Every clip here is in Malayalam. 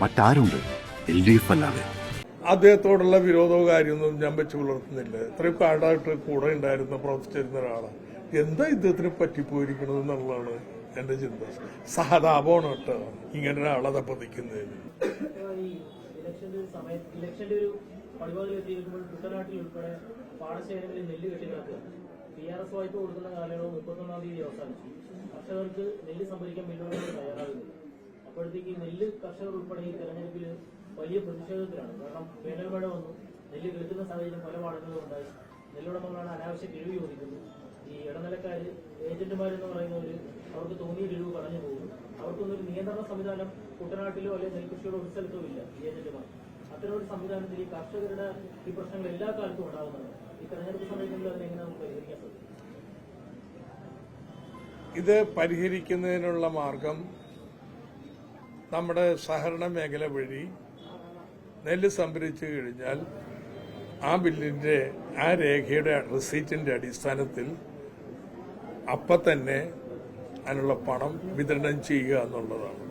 മറ്റാരുണ്ട് LDF അല്ലാതെ? അദ്ദേഹത്തോടുള്ള വിരോധവും കാര്യമൊന്നും ഞാൻ വെച്ച് പുലർത്തുന്നില്ല. ഇത്രയും കാലമായിട്ട് കൂടെ ഉണ്ടായിരുന്ന പ്രവർത്തിച്ചിരുന്ന ഒരാളാണ്. എന്താ ഇദ്ദേഹത്തിന് പറ്റിപ്പോയിരിക്കണത് എന്നുള്ളതാണ് എന്റെ ചിന്ത. സഹതാപമാണ് കേട്ടോ ഇങ്ങനെ ഒരാളെ തപ്പതിക്കുന്നതിന്. ഇലക്ഷന്റെ ഒരു പടിവാതിലെത്തിയിരിക്കുമ്പോൾ കുട്ടനാട്ടിൽ ഉൾപ്പെടെ പാടശേഖരങ്ങളിൽ നെല്ല് കെട്ടിക്കിടക്കുക. TRS വായ്പ കൊടുക്കുന്ന കാലയളവ് 31-ാം തീയതി അവസാനിച്ചു. കർഷകർക്ക് നെല്ല് സംഭരിക്കാൻ മില്ലുകൾ തയ്യാറാകുന്നു. അപ്പോഴത്തേക്ക് നെല്ല് കർഷകർ ഉൾപ്പെടെ ഈ തെരഞ്ഞെടുപ്പിൽ വലിയ പ്രതിഷേധത്തിലാണ്. കാരണം വേനൽ മഴ വന്നു, നെല്ല് കിട്ടുന്ന സാഹചര്യം പല പാടങ്ങളിലും ഉണ്ടായി. നെല്ലുടമകളാണ് അനാവശ്യ കിഴിവ് ചോദിക്കുന്നത്. ഈ ഇടനിലക്കാര് ഏജന്റുമാരെന്ന് പറയുന്നവര് അവർക്ക് തോന്നിയ കിഴിവ് പറഞ്ഞു പോകുന്നു. അവർക്കൊന്നൊരു നിയന്ത്രണ സംവിധാനം കുട്ടനാട്ടിലോ അല്ലെങ്കിൽ നെൽകൃഷിയുടെ ഒരു സ്ഥലത്തോ ഇല്ല. ഈ ഏജന്റുമാർ അത്തരമൊരു സംവിധാനത്തിൽ ഈ കർഷകരുടെ ഈ പ്രശ്നങ്ങൾ എല്ലാ കാലത്തും ഉണ്ടാകുന്നതാണ്. ഈ തെരഞ്ഞെടുപ്പ് സമയങ്ങളിൽ അതിനെങ്ങനെ നമുക്ക് പരിഹരിക്കാൻ സാധിക്കും? ഇത് പരിഹരിക്കുന്നതിനുള്ള മാർഗം നമ്മുടെ സഹകരണ മേഖല വഴി നെല്ല് സംഭരിച്ചു കഴിഞ്ഞാൽ ആ ബില്ലിന്റെ ആ രേഖയുടെ റെസീറ്റിന്റെ അടിസ്ഥാനത്തിൽ അപ്പം തന്നെ അതിനുള്ള പണം വിതരണം ചെയ്യുക എന്നുള്ളതാണ്.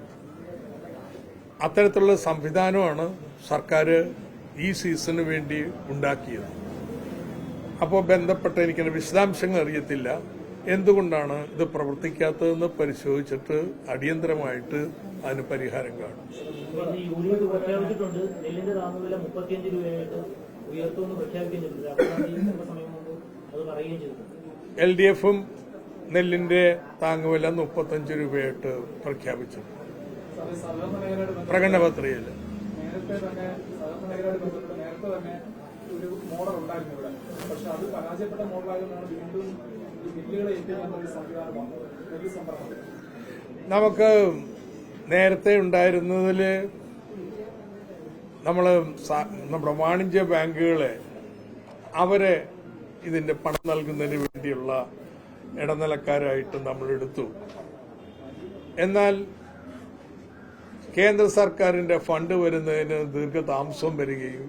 അത്തരത്തിലുള്ള സംവിധാനമാണ് സർക്കാർ ഈ സീസണിന് വേണ്ടി ഉണ്ടാക്കിയത്. അപ്പോൾ ബന്ധപ്പെട്ട എനിക്കതിന്റെ വിശദാംശങ്ങൾ അറിയത്തില്ല. എന്തുകൊണ്ടാണ് ഇത് പ്രവർത്തിക്കാത്തതെന്ന് പരിശോധിച്ചിട്ട് അടിയന്തരമായിട്ട് അതിന് പരിഹാരം കാണും. യൂണിറ്റ് പ്രഖ്യാപിച്ചിട്ടുണ്ട്. നെല്ലിന്റെ താങ്ങുവില 35 രൂപയായിട്ട് ഉയർത്തുമെന്ന് പ്രഖ്യാപിക്കുന്നുണ്ട്. സമയം മുമ്പ് അത് പറയുകയും ചെയ്തിട്ടുണ്ട്. LDFും നെല്ലിന്റെ താങ്ങുവില 35 രൂപയായിട്ട് പ്രഖ്യാപിച്ചു പ്രകടനപത്രികയിൽ. നേരത്തെ തന്നെ ഒരു മോഡൽ ഉണ്ടായിരുന്നു ഇവിടെ. പക്ഷെ അത് പരാജയപ്പെട്ട മോഡലായതുകൊണ്ടാണ് വീണ്ടും ഈ ബില്ലുകളെ ഏൽപ്പിക്കുന്ന ഒരു സംവിധാനം വന്നത്. നെല്ല് സംഭരണം നമുക്ക് നേരത്തെ ഉണ്ടായിരുന്നതിൽ നമ്മുടെ വാണിജ്യ ബാങ്കുകളെ അവരെ ഇതിന്റെ പണം നൽകുന്നതിന് വേണ്ടിയുള്ള ഇടനിലക്കാരായിട്ട് നമ്മൾ എടുത്തു. എന്നാൽ കേന്ദ്ര സർക്കാരിന്റെ ഫണ്ട് വരുന്നതിന് ദീർഘതാമസം വരികയും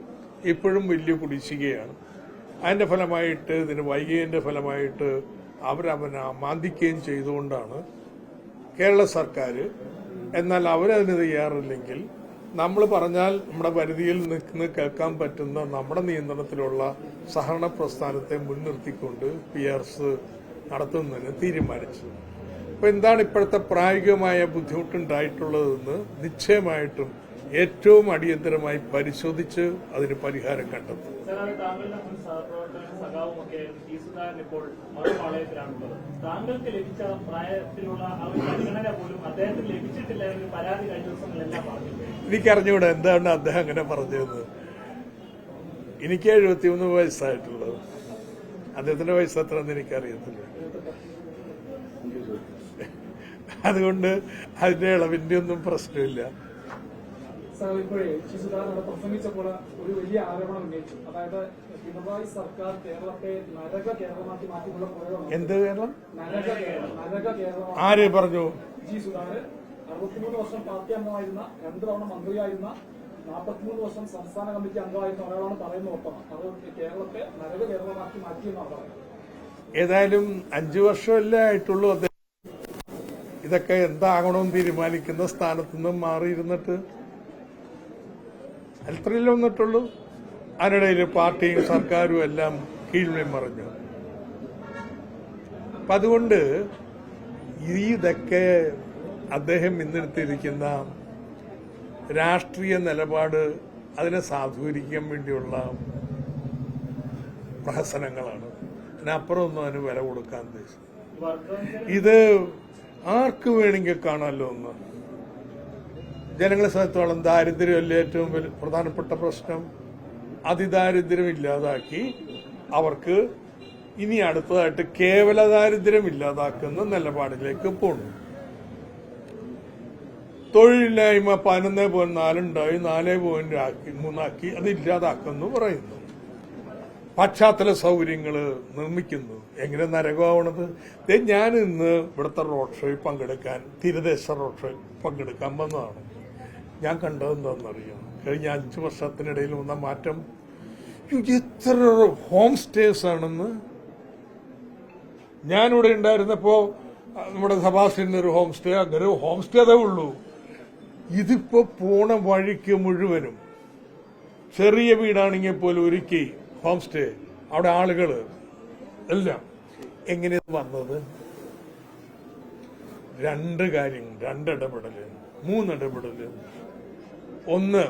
ഇപ്പോഴും വലിയ കുടിശ്ശികയാണ്. അതിന്റെ ഫലമായിട്ട് ഇതിന് വൈകിയതിന്റെ ഫലമായിട്ട് അവരവനെ അമാന്തിക്കുകയും ചെയ്തുകൊണ്ടാണ് കേരള സർക്കാർ. എന്നാൽ അവരതിന് തയ്യാറില്ലെങ്കിൽ നമ്മൾ പറഞ്ഞാൽ നമ്മുടെ പരിധിയിൽ നിന്ന് കേൾക്കാൻ പറ്റുന്ന നമ്മുടെ നിയന്ത്രണത്തിലുള്ള സഹകരണ പ്രസ്ഥാനത്തെ മുൻനിർത്തിക്കൊണ്ട് PRS നടത്തുന്നതിന് തീരുമാനിച്ചു. അപ്പൊ എന്താണ് ഇപ്പോഴത്തെ പ്രായോഗികമായ ബുദ്ധിമുട്ടുണ്ടായിട്ടുള്ളതെന്ന് നിശ്ചയമായിട്ടും ഏറ്റവും അടിയന്തരമായി പരിശോധിച്ച് അതിന് പരിഹാരം കണ്ടെത്തും. താങ്കൾക്ക് ലഭിച്ച പ്രായത്തിലുള്ള പരിഗണന പോലും അദ്ദേഹത്തിന് ലഭിച്ചിട്ടില്ല എന്ന് പരാതി കഴിഞ്ഞ ദിവസങ്ങളെല്ലാം പറഞ്ഞു. എനിക്കറിഞ്ഞൂടെ എന്താണ് അദ്ദേഹം അങ്ങനെ പറഞ്ഞത്. എനിക്ക് 73 വയസ്സായിട്ടുള്ളത്. അദ്ദേഹത്തിന്റെ വയസ്സ് എത്രയെന്ന് എനിക്കറിയത്തില്ല. അതുകൊണ്ട് അതിന്റെ ഇളവിന്റെ ഒന്നും പ്രശ്നമില്ല. സാർ, ഇപ്പോഴേ സുധാകരൻ പ്രസംഗിച്ചപ്പോൾ ഒരു വലിയ ആരോപണം ഉന്നയിച്ചു. അതായത് പിണറായി സർക്കാർ കേരളത്തെ നരക കേരളമാക്കി മാറ്റിയുള്ള പ്രയോഗം. എന്ത് കേരളം? നരക കേരളം. ആര് പറഞ്ഞു? സുധാകരൻ 63 വർഷം പാർട്ടി അംഗമായിരുന്ന, 2 തവണ മന്ത്രിയായിരുന്ന, 43 വർഷം സംസ്ഥാന കമ്മിറ്റി അംഗമായിരുന്ന ഒരാളാണ് പറയുന്ന ഒപ്പം അത് കേരളത്തെ നരക കേരളമാക്കി മാറ്റിയെന്നാണ് പറയുന്നത്. ഏതായാലും 5 വർഷമല്ലേ ആയിട്ടുള്ളൂ അദ്ദേഹം ഇതൊക്കെ എന്താകണമെന്ന് തീരുമാനിക്കുന്ന സ്ഥാനത്ത് നിന്നും മാറിയിരുന്നിട്ട്. അത്രയല്ലേ വന്നിട്ടുള്ളൂ. അതിനിടയിൽ പാർട്ടിയും സർക്കാരും എല്ലാം കീഴ്മയും മറിഞ്ഞു. അപ്പൊ അതുകൊണ്ട് ഇതൊക്കെ അദ്ദേഹം ഇന്നെടുത്തിരിക്കുന്ന രാഷ്ട്രീയ നിലപാട് അതിനെ സാധൂകരിക്കാൻ വേണ്ടിയുള്ള പ്രഹസനങ്ങളാണ്. അതിനപ്പുറമൊന്നും അതിന് വില കൊടുക്കാൻ ഉദ്ദേശിച്ചു. ഇത് ആർക്ക് വേണമെങ്കിൽ കാണാമല്ലോ. ഒന്ന് ജനങ്ങളെ സംബന്ധിച്ചോളം ദാരിദ്ര്യമല്ലേ ഏറ്റവും പ്രധാനപ്പെട്ട പ്രശ്നം. അതിദാരിദ്ര്യം ഇല്ലാതാക്കി അവർക്ക് ഇനി അടുത്തതായിട്ട് കേവല ദാരിദ്ര്യം ഇല്ലാതാക്കുന്ന നിലപാടിലേക്ക് പോകണം. തൊഴിലില്ലായ്മ 11.4 ഉണ്ടായി 4.3 അത് ഇല്ലാതാക്കുന്നു പറയുന്നു. പശ്ചാത്തല സൗകര്യങ്ങൾ നിർമ്മിക്കുന്നു. എങ്ങനെ നരകമാവണത്? ഞാൻ ഇന്ന് ഇവിടുത്തെ റോഡ് ഷോയിൽ പങ്കെടുക്കാൻ, തീരദേശ റോഡ് ഷോയിൽ പങ്കെടുക്കാൻ വന്നതാണ്. ഞാൻ കണ്ടതെന്താണെന്നറിയാം? കഴിഞ്ഞ 5 വർഷത്തിനിടയിൽ വന്ന മാറ്റം. എത്ര ഹോം സ്റ്റേസ് ആണെന്ന്. ഞാനിവിടെ ഉണ്ടായിരുന്നപ്പോ നമ്മുടെ സഭാസിന്റെ ഒരു ഹോം സ്റ്റേ, അങ്ങനെ ഹോം സ്റ്റേ അതേ ഉള്ളൂ. ഇതിപ്പോ പോണ വഴിക്ക് മുഴുവനും ചെറിയ വീടാണെങ്കിൽ പോലും ഒരുക്കി ഹോം സ്റ്റേ, അവിടെ ആളുകള് എല്ലാം എങ്ങനെ വന്നത്? രണ്ട് കാര്യങ്ങൾ, രണ്ടിടപെടല്, മൂന്നിടപെടല്. ഒന്ന്,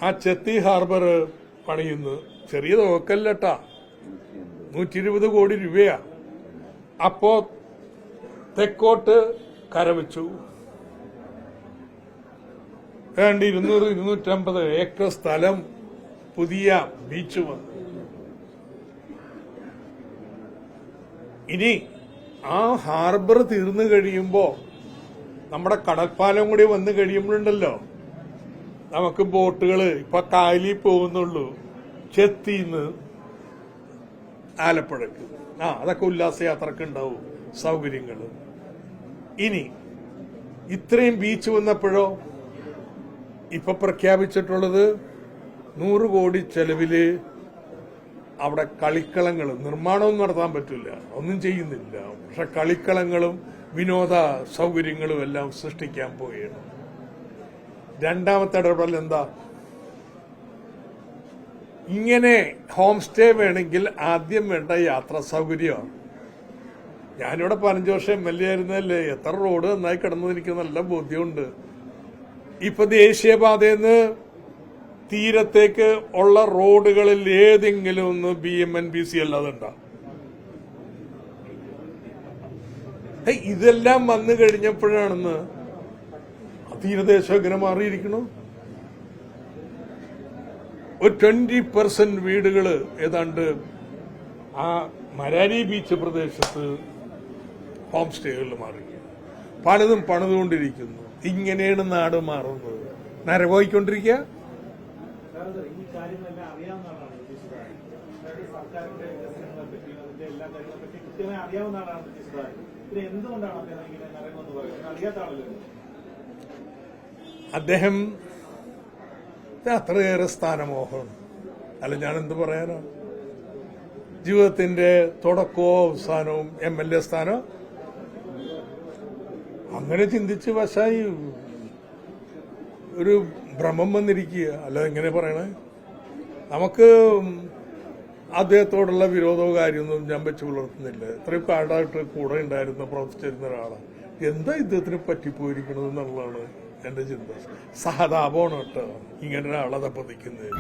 ആ ചെത്തി ഹാർബർ പണിയുന്നു, ചെറിയ തുകക്കല്ലട്ടാ, 120 കോടി രൂപയാ. അപ്പോ തെക്കോട്ട് കരവച്ചു, ഏതാണ്ട് 200-250 ഏക്കർ സ്ഥലം പുതിയ ബീച്ച് വന്നു. ഇനി ആ ഹാർബർ തീർന്നു കഴിയുമ്പോ നമ്മുടെ കടൽപ്പാലം കൂടി വന്നു കഴിയുമ്പോഴുണ്ടല്ലോ, നമുക്ക് ബോട്ടുകള് ഇപ്പൊ കായലിൽ പോകുന്നുള്ളൂ, ചെത്തിന്ന് ആലപ്പുഴക്ക്. അതൊക്കെ ഉല്ലാസയാത്രക്ക് ഉണ്ടാവും സൗകര്യങ്ങൾ. ഇനി ഇത്രയും ബീച്ച് വന്നപ്പോഴോ ഇപ്പൊ പ്രഖ്യാപിച്ചിട്ടുള്ളത് 100 കോടി ചെലവില് അവിടെ കളിക്കളങ്ങളും, നിർമ്മാണവും നടത്താൻ പറ്റില്ല, ഒന്നും ചെയ്യുന്നില്ല, പക്ഷെ കളിക്കളങ്ങളും വിനോദ സൗകര്യങ്ങളും എല്ലാം സൃഷ്ടിക്കാൻ പോവുകയാണ്. രണ്ടാമത്തെ ഇടപെടൽ എന്താ? ഇങ്ങനെ ഹോം സ്റ്റേ വേണമെങ്കിൽ ആദ്യം വേണ്ട യാത്രാ സൗകര്യമാണ്. ഞാനിവിടെ 15 വർഷം MLA ആയിരുന്നല്ലേ, എത്ര റോഡ് നന്നായി കിടന്നത് എനിക്ക് നല്ല ബോധ്യമുണ്ട്. ഇപ്പൊ ദേശീയപാതയിൽ തീരത്തേക്ക് ഉള്ള റോഡുകളിൽ ഏതെങ്കിലും ഒന്ന് BMNBC അല്ലാതെ ഉണ്ടാ? ഇതെല്ലാം വന്നു കഴിഞ്ഞപ്പോഴാണെന്ന് തീരദേശം എങ്ങനെ മാറിയിരിക്കണു. ഒരു 20% വീടുകള് ഏതാണ്ട് ആ മരാരി ബീച്ച് പ്രദേശത്ത് ഹോം സ്റ്റേകളിൽ മാറി, പലതും പണിതുകൊണ്ടിരിക്കുന്നു. ഇങ്ങനെയാണ് നാട് മാറുന്നത്. നരകമായിക്കൊണ്ടിരിക്കുക. ഈ കാര്യങ്ങളെല്ലാം അറിയാവുന്ന ആളാണ് സർക്കാരിന്റെ വികസനങ്ങളെ പറ്റി, അതിന്റെ എല്ലാ കാര്യങ്ങളെ പറ്റി കൃത്യമായി അറിയാവുന്ന ആളാണ് ബ്രിട്ടീഷുകാരൻ. ഇത് എന്തുകൊണ്ടാണ് അദ്ദേഹം ഇങ്ങനെ നരകമെന്ന് പറയുന്നത്? അറിയാത്ത ആളല്ലോ അദ്ദേഹം. അത്രയേറെ സ്ഥാനമോഹം. അല്ല, ഞാൻ എന്ത് പറയാനോ? ജീവിതത്തിന്റെ തുടക്കവും അവസാനവും MLA സ്ഥാനം. അങ്ങനെ ചിന്തിച്ച് വശായി ഒരു ഭ്രമം വന്നിരിക്കുക. അല്ല, എങ്ങനെ പറയണേ? നമുക്ക് അദ്ദേഹത്തോടുള്ള വിരോധവും കാര്യമൊന്നും ഞാൻ വെച്ച് പുലർത്തുന്നില്ല. ഇത്രയും കാലമായിട്ട് കൂടെ ഉണ്ടായിരുന്ന, പ്രവർത്തിച്ചിരുന്ന ഒരാളാണ്. എന്താ ഇദ്ദേഹത്തിന് പറ്റിപ്പോയിരിക്കണത് എന്നുള്ളതാണ് എന്റെ ചിന്ത. സഹതാപമാണ് കേട്ടോ ഇങ്ങനെ ഒരാളെ പതിക്കുന്നത്.